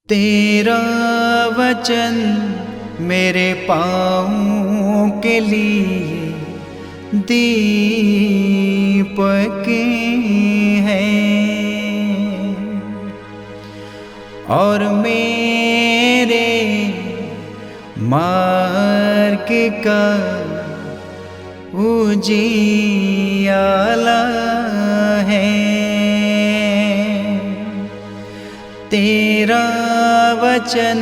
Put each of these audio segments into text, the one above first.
तेरा वचन मेरे पाँवों के लिए दीपक है और मेरे मार्ग का उजियाला है। तेरा वचन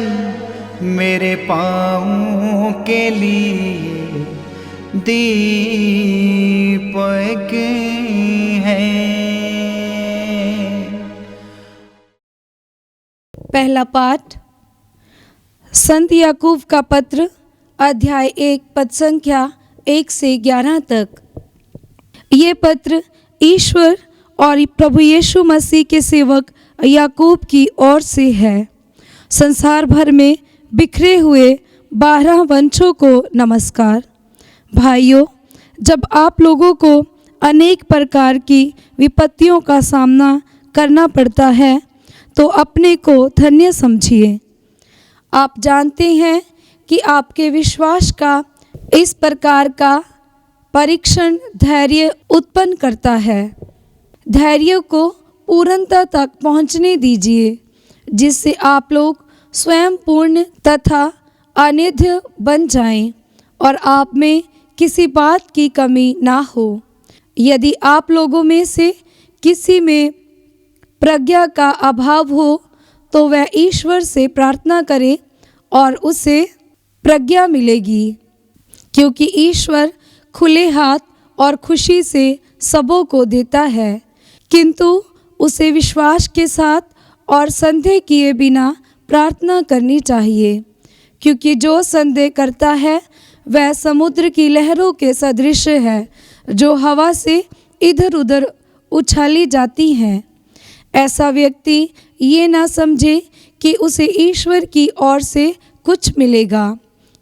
मेरे पाँवों के लिए दीपक है। पहला पाठ संत याकूब का पत्र अध्याय 1 पद संख्या 1 से 11 तक। ये पत्र ईश्वर और प्रभु यीशु मसीह के सेवक याकूब की ओर से है। संसार भर में बिखरे हुए 12 वंशों को नमस्कार। भाइयों, जब आप लोगों को अनेक प्रकार की विपत्तियों का सामना करना पड़ता है तो अपने को धन्य समझिए। आप जानते हैं कि आपके विश्वास का इस प्रकार का परीक्षण धैर्य उत्पन्न करता है। धैर्य को पूर्णता तक पहुंचने दीजिए, जिससे आप लोग स्वयं पूर्ण तथा अनिध्य बन जाएं और आप में किसी बात की कमी ना हो। यदि आप लोगों में से किसी में प्रज्ञा का अभाव हो तो वह ईश्वर से प्रार्थना करे और उसे प्रज्ञा मिलेगी, क्योंकि ईश्वर खुले हाथ और खुशी से सबों को देता है, किंतु उसे विश्वास के साथ और संदेह किए बिना प्रार्थना करनी चाहिए। क्योंकि जो संदेह करता है वह समुद्र की लहरों के सदृश है, जो हवा से इधर उधर उछाली जाती हैं। ऐसा व्यक्ति ये ना समझे कि उसे ईश्वर की ओर से कुछ मिलेगा,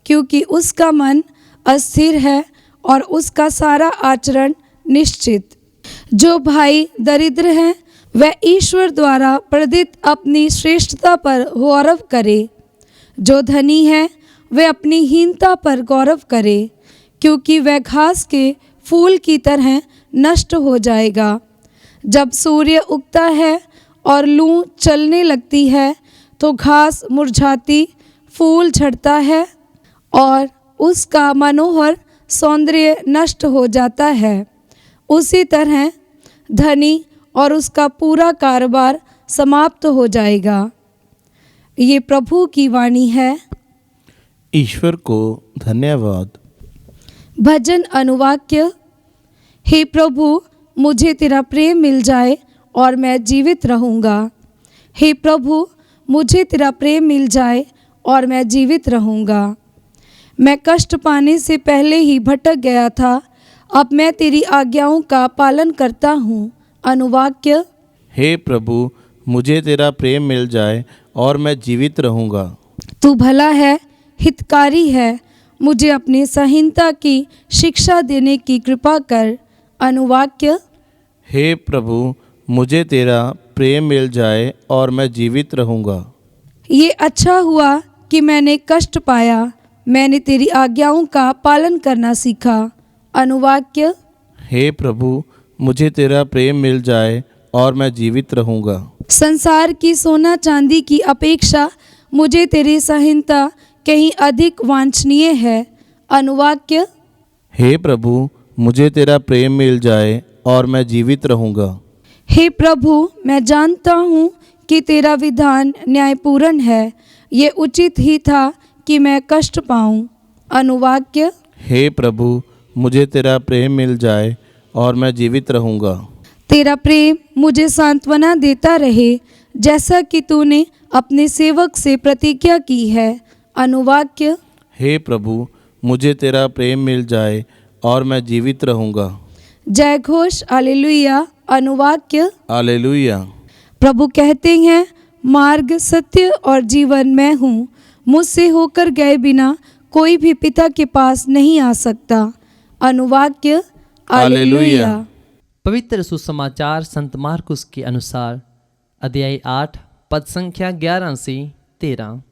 क्योंकि उसका मन अस्थिर है और उसका सारा आचरण निश्चित। जो भाई दरिद्र है वह ईश्वर द्वारा प्रदत्त अपनी श्रेष्ठता पर गौरव करे। जो धनी है वह अपनी हीनता पर गौरव करे, क्योंकि वह घास के फूल की तरह नष्ट हो जाएगा। जब सूर्य उगता है और लू चलने लगती है तो घास मुरझाती, फूल झड़ता है और उसका मनोहर सौंदर्य नष्ट हो जाता है। उसी तरह धनी और उसका पूरा कारोबार समाप्त हो जाएगा। ये प्रभु की वाणी है। ईश्वर को धन्यवाद। भजन अनुवाक्य। हे प्रभु, मुझे तेरा प्रेम मिल जाए और मैं जीवित रहूँगा। हे प्रभु, मुझे तेरा प्रेम मिल जाए और मैं जीवित रहूँगा। मैं कष्ट पाने से पहले ही भटक गया था, अब मैं तेरी आज्ञाओं का पालन करता हूँ। अनुवाक्य। हे प्रभु, मुझे तेरा प्रेम मिल जाए और मैं जीवित रहूँगा। तू भला है, हितकारी है, मुझे अपनी संहिता की शिक्षा देने की कृपा कर। अनुवाक्य। हे प्रभु, मुझे तेरा प्रेम मिल जाए और मैं जीवित रहूँगा। ये अच्छा हुआ कि मैंने कष्ट पाया, मैंने तेरी आज्ञाओं का पालन करना सीखा। अनुवाक्य। हे प्रभु, मुझे तेरा प्रेम मिल जाए और मैं जीवित रहूँगा। संसार की सोना चांदी की अपेक्षा मुझे तेरी संहिता कहीं अधिक वांछनीय है। अनुवाक्य। हे प्रभु, मुझे तेरा प्रेम मिल जाए और मैं जीवित रहूँगा। हे प्रभु, मैं जानता हूँ कि तेरा विधान न्यायपूर्ण है, ये उचित ही था कि मैं कष्ट पाऊँ। अनुवाक्य। हे प्रभु, मुझे तेरा प्रेम मिल जाए और मैं जीवित रहूँगा। तेरा प्रेम मुझे सांत्वना देता रहे, जैसा कि तूने अपने सेवक से प्रतिज्ञा की है। अनुवाक्य। हे प्रभु, मुझे तेरा प्रेम मिल जाए और मैं जीवित रहूँगा। जय घोष हालेलुया। अनुवाक्य। हालेलुया। प्रभु कहते हैं, मार्ग, सत्य और जीवन मैं हूँ, मुझसे होकर गए बिना कोई भी पिता के पास नहीं आ सकता। अनुवाक्य। हालेलुया। पवित्र सुसमाचार संत मार्कुस के अनुसार अध्याय 8 पद संख्या 11 से 13।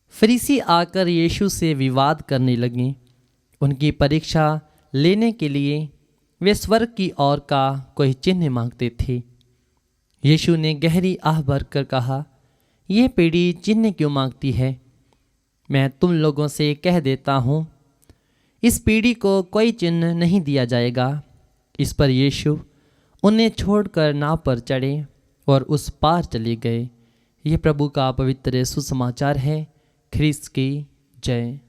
फरीसी आकर यीशु से विवाद करने लगे। उनकी परीक्षा लेने के लिए वे स्वर्ग की ओर का कोई चिन्ह मांगते थे। यीशु ने गहरी आह भरकर कहा, ये पीढ़ी चिन्ह क्यों मांगती है? मैं तुम लोगों से कह देता हूँ, इस पीढ़ी को कोई चिन्ह नहीं दिया जाएगा। इस पर यीशु उन्हें छोड़कर नाव पर चढ़े और उस पार चले गए। ये प्रभु का पवित्र सुसमाचार है। ख्रीस्त की जय।